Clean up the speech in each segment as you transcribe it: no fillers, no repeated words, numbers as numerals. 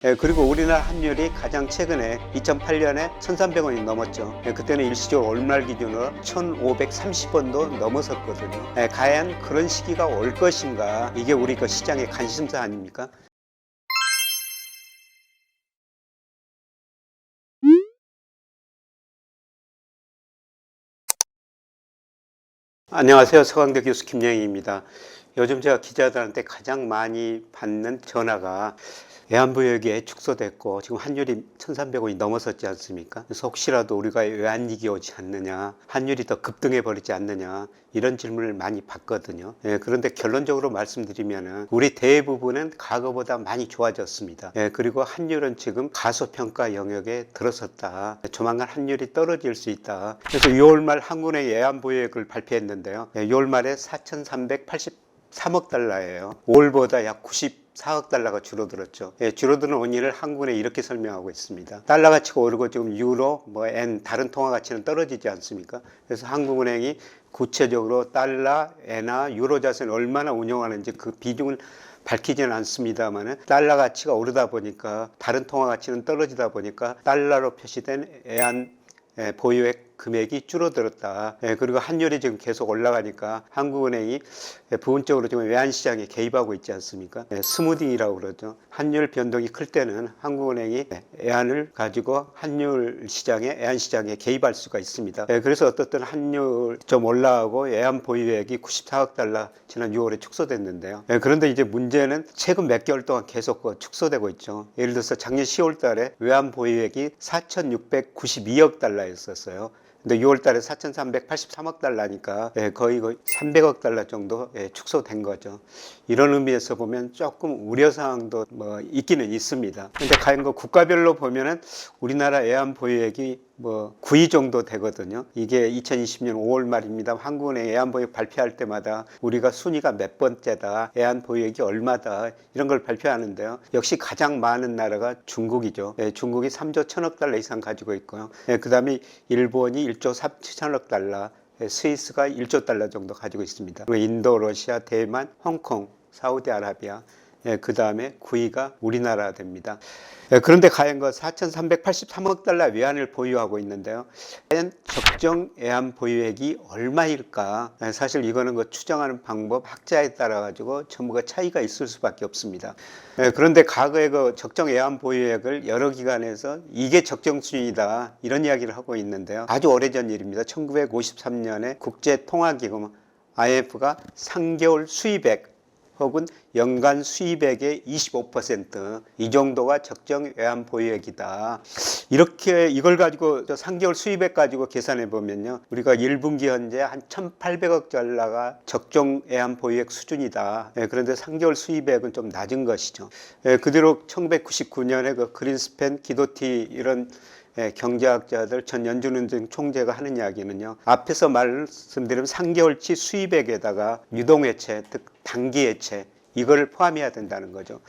그리고 우리나라 환율이 가장 최근에 2008년에 1,300원이 넘었죠. 그때는 일시적으로 월말 기준으로 1,530원도 넘어섰거든요. 과연 그런 시기가 올 것인가? 이게 우리 그 시장의 관심사 아닙니까? 안녕하세요. 서강대 교수 김영희입니다. 요즘 제가 기자들한테 가장 많이 받는 전화가 외환보유액이 축소됐고 지금 환율이 1,300원이 넘어섰지 않습니까? 그래서 혹시라도 우리가 외환위기 오지 않느냐, 환율이 더 급등해 버리지 않느냐 이런 질문을 많이 받거든요. 그런데 결론적으로 말씀드리면은 우리 대부분은 과거보다 많이 좋아졌습니다. 그리고 환율은 지금 가소평가 영역에 들어섰다. 조만간 환율이 떨어질 수 있다. 그래서 6월 말 한국은행 외환보유액을 발표했는데요. 6월 말에 4,383억 달러예요. 5월보다 약 94억 달러가 줄어들었죠. 줄어드는 원인을 한국은행이 이렇게 설명하고 있습니다. 달러 가치가 오르고 지금 유로, 엔, 다른 통화 가치는 떨어지지 않습니까? 그래서 한국은행이 구체적으로 달러, 엔화, 유로 자산을 얼마나 운용하는지 그 비중을 밝히지는 않습니다만 달러 가치가 오르다 보니까 다른 통화 가치는 떨어지다 보니까 달러로 표시된 외환 보유액 금액이 줄어들었다. 그리고 환율이 지금 계속 올라가니까 한국은행이 부분적으로 지금 외환시장에 개입하고 있지 않습니까? 스무딩이라고 그러죠. 환율 변동이 클 때는 한국은행이 외환을 가지고 환율 시장에, 외환시장에 개입할 수가 있습니다. 그래서 어떻든 환율 좀 올라가고 외환 보유액이 94억 달러 지난 6월에 축소됐는데요. 그런데 이제 문제는 최근 몇 개월 동안 계속 축소되고 있죠. 예를 들어서 작년 10월 달에 외환 보유액이 4,692억 달러였었어요. 근데 6월 달에 4,383억 달러니까 거의 300억 달러 정도 축소된 거죠. 이런 의미에서 보면 조금 우려사항도 있기는 있습니다. 근데 과연 그 국가별로 보면은 우리나라 외환 보유액이 9위 정도 되거든요. 이게 2020년 5월 말입니다. 한국은행 외환보유액 발표할 때마다 우리가 순위가 몇 번째다, 외환보유액이 얼마다 이런 걸 발표하는데요. 역시 가장 많은 나라가 중국이죠. 중국이 3조 1천억 달러 이상 가지고 있고요. 그 다음에 일본이 1조 3천억 달러, 스위스가 1조 달러 정도 가지고 있습니다. 그리고 인도, 러시아, 대만, 홍콩, 사우디아라비아, 그 다음에 9위가 우리나라 됩니다. 그런데 과연 그 4,383억 달러 외환을 보유하고 있는데요. 과연 적정 외환 보유액이 얼마일까? 사실 이거는 그 추정하는 방법, 학자에 따라 가지고 전부가 차이가 있을 수밖에 없습니다. 그런데 과거에 그 적정 외환 보유액을 여러 기관에서 이게 적정 수준이다 이런 이야기를 하고 있는데요. 아주 오래전 일입니다. 1953년에 국제통화기금 IMF가 3개월 수입액 혹은 연간 수입액의 25% 정도가 적정 외환 보유액이다. 이렇게 이걸 가지고 3개월 수입액 가지고 계산해 보면요. 우리가 1분기 현재 한 1,800억 달러가 적정 외환 보유액 수준이다. 그런데 3개월 수입액은 좀 낮은 것이죠. 그대로 1999년에 그 그린스팬, 기도티 이런 경제학자들 전 연준은행 총재가 하는 이야기는요. 앞에서 말씀드린 3개월치 수입액에다가 유동외채, 즉 단기외채 이걸 포함해야 된다는 거죠.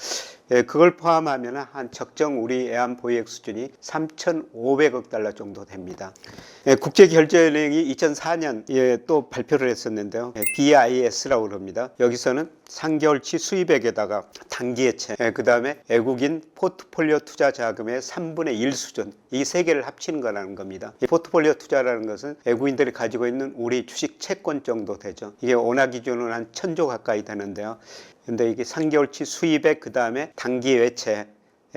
그걸 포함하면 한 적정 우리 외환 보유액 수준이 3,500억 달러 정도 됩니다. 국제결제은행이 2004년에 또 발표를 했었는데요. BIS라고 그럽니다. 여기서는 3개월치 수입액에다가 단기외채, 그 다음에 외국인 포트폴리오 투자 자금의 3분의 1 수준, 이 세 개를 합치는 거라는 겁니다. 이 포트폴리오 투자라는 것은 외국인들이 가지고 있는 우리 주식 채권 정도 되죠. 이게 원화 기준으로 한 1,000조 가까이 되는데요. 근데 이게 3개월치 수입액, 그 다음에 단기 외채,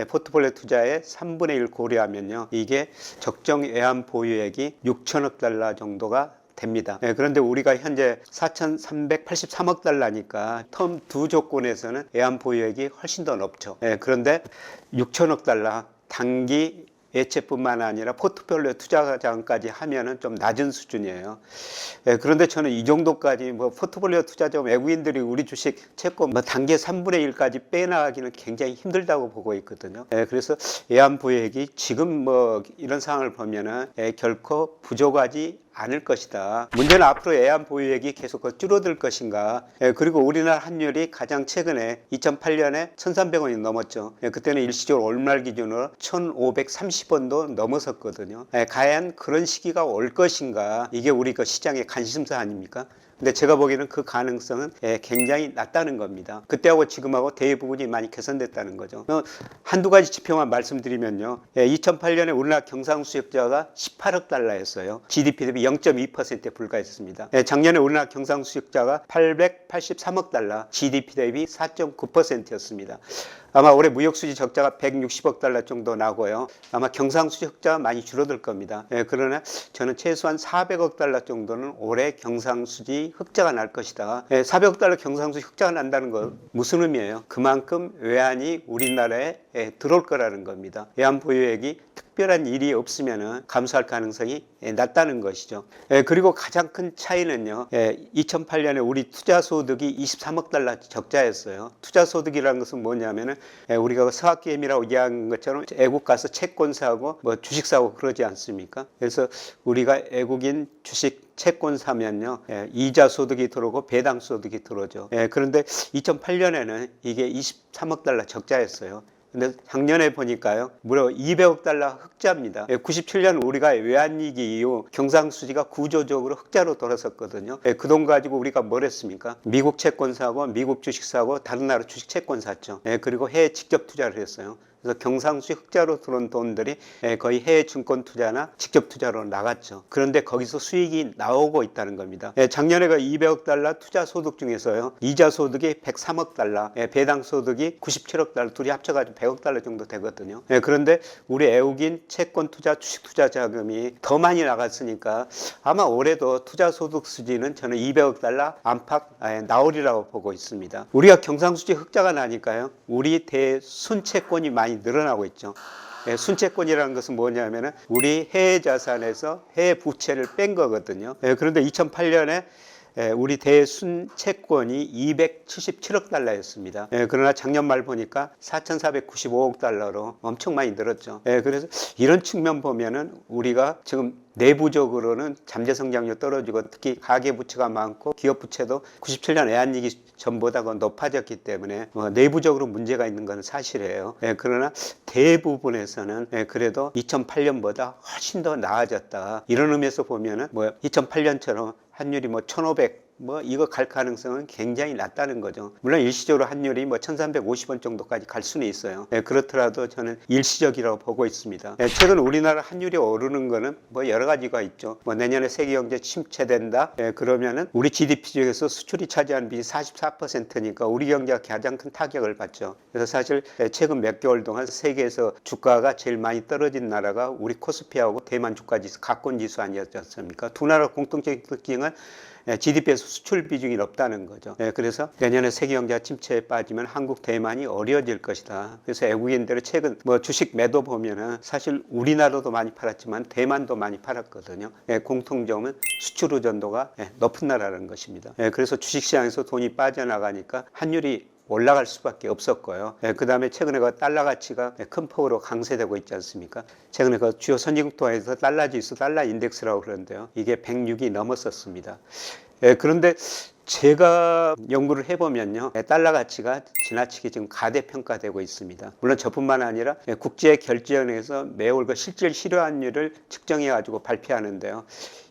포트폴리오 투자의 3분의 1 고려하면요. 이게 적정 외환 보유액이 6천억 달러 정도가 됩니다. 그런데 우리가 현재 4,383억 달러니까 텀 두 조건에서는 외환 보유액이 훨씬 더 높죠. 그런데 6천억 달러 단기 예채뿐만 아니라 포트폴리오 투자 자금까지 하면은 좀 낮은 수준이에요. 그런데 저는 이 정도까지 포트폴리오 투자 자금 외국인들이 우리 주식 채권 단계 3분의 1까지 빼나가기는 굉장히 힘들다고 보고 있거든요. 그래서 외환 보유액이 지금 이런 상황을 보면은 결코 부족하지 않을 것이다. 문제는 앞으로 외환 보유액이 계속 줄어들 것인가. 그리고 우리나라 환율이 가장 최근에 2008년에 1,300원이 넘었죠. 그때는 일시적으로 월말 기준으로 1,530원도 넘어섰거든요. 과연 그런 시기가 올 것인가. 이게 우리 그 시장의 관심사 아닙니까? 근데 제가 보기에는 그 가능성은 굉장히 낮다는 겁니다. 그때하고 지금하고 대부분이 많이 개선됐다는 거죠. 한두 가지 지표만 말씀드리면요. 2008년에 우리나라 경상수역자가 18억 달러였어요. GDP 대비 0.2%에 불과했습니다. 작년에 우리나라 경상수역자가 883억 달러, GDP 대비 4.9%였습니다. 아마 올해 무역수지 적자가 160억 달러 정도 나고요. 아마 경상수지 흑자가 많이 줄어들 겁니다. 그러나 저는 최소한 400억 달러 정도는 올해 경상수지 흑자가 날 것이다. 400억 달러 경상수지 흑자가 난다는 건 무슨 의미예요? 그만큼 외환이 우리나라에 들어올 거라는 겁니다. 외환 보유액이 특별한 일이 없으면 감소할 가능성이 낮다는 것이죠. 그리고 가장 큰 차이는요. 2008년에 우리 투자소득이 23억 달러 적자였어요. 투자소득이라는 것은 뭐냐면은 우리가 서학개미라고 이야기한 것처럼 애국 가서 채권 사고 뭐 주식 사고 그러지 않습니까? 그래서 우리가 애국인 주식 채권 사면요, 이자 소득이 들어오고 배당 소득이 들어오죠. 그런데 2008년에는 이게 23억 달러 적자였어요. 근데 작년에 보니까요, 무려 200억 달러 흑자입니다. 97년 우리가 외환위기 이후 경상수지가 구조적으로 흑자로 돌아섰거든요. 그 돈 가지고 우리가 뭘 했습니까? 미국 채권 사고, 미국 주식 사고, 다른 나라 주식 채권 샀죠. 그리고 해외 직접 투자를 했어요. 그래서 경상수지 흑자로 들어온 돈들이 거의 해외 증권 투자나 직접 투자로 나갔죠. 그런데 거기서 수익이 나오고 있다는 겁니다. 작년에 그 200억 달러 투자 소득 중에서요, 이자 소득이 103억 달러, 배당 소득이 97억 달러, 둘이 합쳐가지고 100억 달러 정도 되거든요. 그런데 우리 애국인 채권 투자, 주식 투자 자금이 더 많이 나갔으니까 아마 올해도 투자 소득 수지는 저는 200억 달러 안팎 나오리라고 보고 있습니다. 우리가 경상수지 흑자가 나니까요, 우리 대순채권이 많이 늘어나고 있죠. 순채권이라는 것은 뭐냐면은 우리 해외 자산에서 해외 부채를 뺀 거거든요. 그런데 2008년에 우리 대순채권이 277억 달러였습니다. 그러나 작년 말 보니까 4,495억 달러로 엄청 많이 늘었죠. 그래서 이런 측면 보면은 우리가 지금 내부적으로는 잠재 성장률 떨어지고 특히 가계부채가 많고 기업부채도 97년 외환위기 전보다 높아졌기 때문에 내부적으로 문제가 있는 건 사실이에요. 그러나 대부분에서는 그래도 2008년보다 훨씬 더 나아졌다. 이런 의미에서 보면은 2008년처럼 환율이 1,500 이거 갈 가능성은 굉장히 낮다는 거죠. 물론 일시적으로 환율이 1,350원 정도까지 갈 수는 있어요. 그렇더라도 저는 일시적이라고 보고 있습니다. 최근 우리나라 환율이 오르는 거는 여러 가지가 있죠. 내년에 세계 경제 침체된다. 그러면은 우리 GDP 중에서 수출이 차지하는 비율이 44%니까 우리 경제가 가장 큰 타격을 받죠. 그래서 사실 최근 몇 개월 동안 세계에서 주가가 제일 많이 떨어진 나라가 우리 코스피하고 대만 주가지수 가권지수 아니었지 않습니까? 두 나라 공통적인 특징은 GDP에서 수출 비중이 높다는 거죠. 그래서 내년에 세계 경제가 침체에 빠지면 한국, 대만이 어려워질 것이다. 그래서 외국인들의 최근 주식 매도 보면은 사실 우리나라도 많이 팔았지만 대만도 많이 팔았거든요. 공통점은 수출 의존도가 높은 나라라는 것입니다. 그래서 주식시장에서 돈이 빠져나가니까 환율이 올라갈 수밖에 없었고요. 그 다음에 최근에 그 달러 가치가 큰 폭으로 강세되고 있지 않습니까? 최근에 그 주요 선진국 통해서 달러 지수, 달러 인덱스라고 그러는데요. 이게 106이 넘었었습니다. 그런데 제가 연구를 해보면요, 달러 가치가 지나치게 지금 가대평가되고 있습니다. 물론 저뿐만 아니라 국제결제원에서 매월 그 실질 실효환율을 측정해가지고 발표하는데요.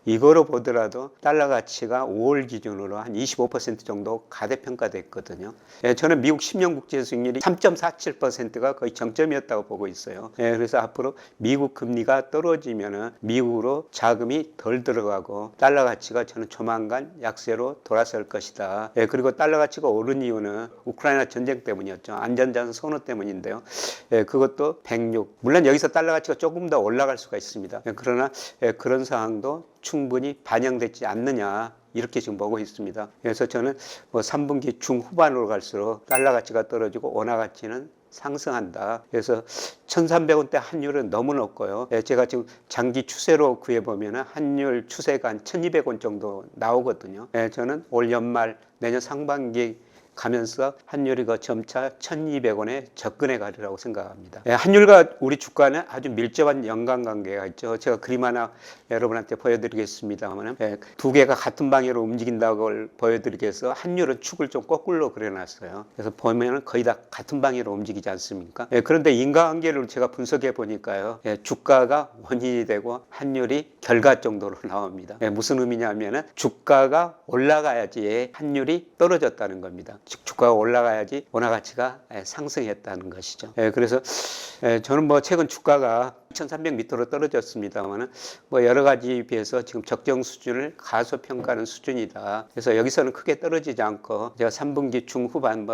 이거로 보더라도 달러 가치가 5월 기준으로 한 25% 정도 가대평가됐거든요. 저는 미국 10년 국제 수익률이 3.47%가 거의 정점이었다고 보고 있어요. 그래서 앞으로 미국 금리가 떨어지면은 미국으로 자금이 덜 들어가고 달러 가치가 저는 조만간 약세로 돌아설 것이다. 그리고 달러 가치가 오른 이유는 우크라이나 전쟁 때문이었죠. 안전자산 선호 때문인데요. 그것도 106. 물론 여기서 달러 가치가 조금 더 올라갈 수가 있습니다. 그러나 그런 상황도 충분히 반영되지 않느냐, 이렇게 지금 보고 있습니다. 그래서 저는 3분기 중후반으로 갈수록 달러 가치가 떨어지고 원화 가치는 상승한다. 그래서 1,300원대 환율은 너무 높고요. 제가 지금 장기 추세로 구해보면 환율 추세가 한 1,200원 정도 나오거든요. 저는 올 연말 내년 상반기 가면서 환율이 점차 1,200원에 접근해 가리라고 생각합니다. 환율과 우리 주가는 아주 밀접한 연관관계가 있죠. 제가 그림 하나 여러분한테 보여드리겠습니다만, 두 개가 같은 방향으로 움직인다고 보여드리기 위해서 환율은 축을 좀 거꾸로 그려놨어요. 그래서 보면 거의 다 같은 방향으로 움직이지 않습니까? 그런데 인과관계를 제가 분석해 보니까요, 주가가 원인이 되고 환율이 결과 정도로 나옵니다. 무슨 의미냐면은 주가가 올라가야지 환율이 떨어졌다는 겁니다. 주가가 올라가야지 원화 가치가 상승했다는 것이죠. 그래서 저는 최근 주가가 1,300m로 떨어졌습니다만은 여러 가지 비해서 지금 적정 수준을 가소평가하는 수준이다. 그래서 여기서는 크게 떨어지지 않고 제가 3분기 중후반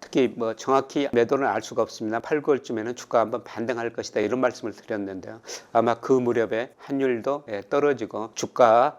특히 정확히 매도는 알 수가 없습니다. 8, 9월쯤에는 주가가 한번 반등할 것이다, 이런 말씀을 드렸는데요. 아마 그 무렵에 환율도 떨어지고 주가가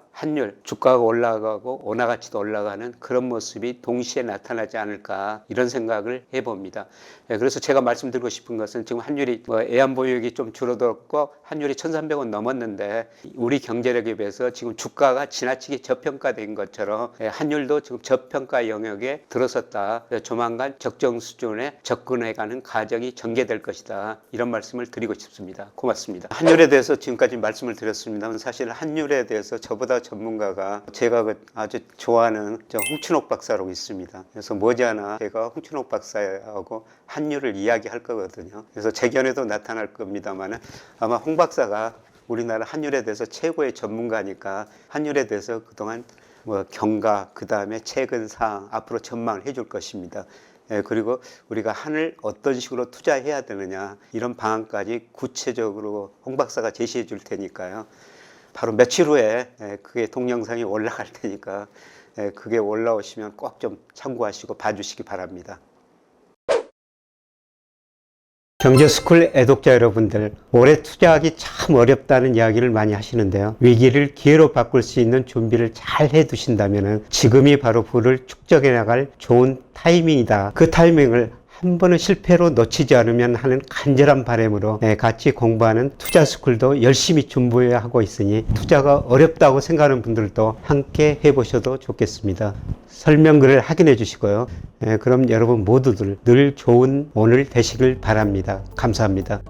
올라가고 원화 가치도 올라가는 그런 모습이 동시에 나타나지 않을까, 이런 생각을 해봅니다. 그래서 제가 말씀드리고 싶은 것은 지금 환율이 애완보유액이 좀 줄어들었고 환율이 1,300원 넘었는데 우리 경제력에 비해서 지금 주가가 지나치게 저평가된 것처럼 환율도 지금 저평가 영역에 들어섰다. 조만간 적정 수준에 접근해가는 과정이 전개될 것이다, 이런 말씀을 드리고 싶습니다. 고맙습니다. 환율에 대해서 지금까지 말씀을 드렸습니다만, 사실 환율에 대해서 저보다 전문가가 제가 아주 좋아하는 홍춘옥 박사라고 있습니다. 그래서 머지않아 제가 홍춘옥 박사하고 환율을 이야기할 거거든요. 그래서 재견에도 나타날 겁니다만, 아마 홍 박사가 우리나라 환율에 대해서 최고의 전문가니까 환율에 대해서 그동안 경과, 그 다음에 최근 사항, 앞으로 전망을 해줄 것입니다. 그리고 우리가 한을 어떤 식으로 투자해야 되느냐, 이런 방안까지 구체적으로 홍 박사가 제시해 줄 테니까요. 바로 며칠 후에 그게 동영상이 올라갈 테니까 그게 올라오시면 꼭 좀 참고하시고 봐주시기 바랍니다. 경제스쿨 애독자 여러분들, 올해 투자하기 참 어렵다는 이야기를 많이 하시는데요. 위기를 기회로 바꿀 수 있는 준비를 잘 해두신다면 지금이 바로 부를 축적해 나갈 좋은 타이밍이다. 그 타이밍을 한 번은 실패로 놓치지 않으면 하는 간절한 바람으로 같이 공부하는 투자스쿨도 열심히 준비해 하고 있으니 투자가 어렵다고 생각하는 분들도 함께 해보셔도 좋겠습니다. 설명글을 확인해 주시고요. 그럼 여러분 모두들 늘 좋은 오늘 되시길 바랍니다. 감사합니다.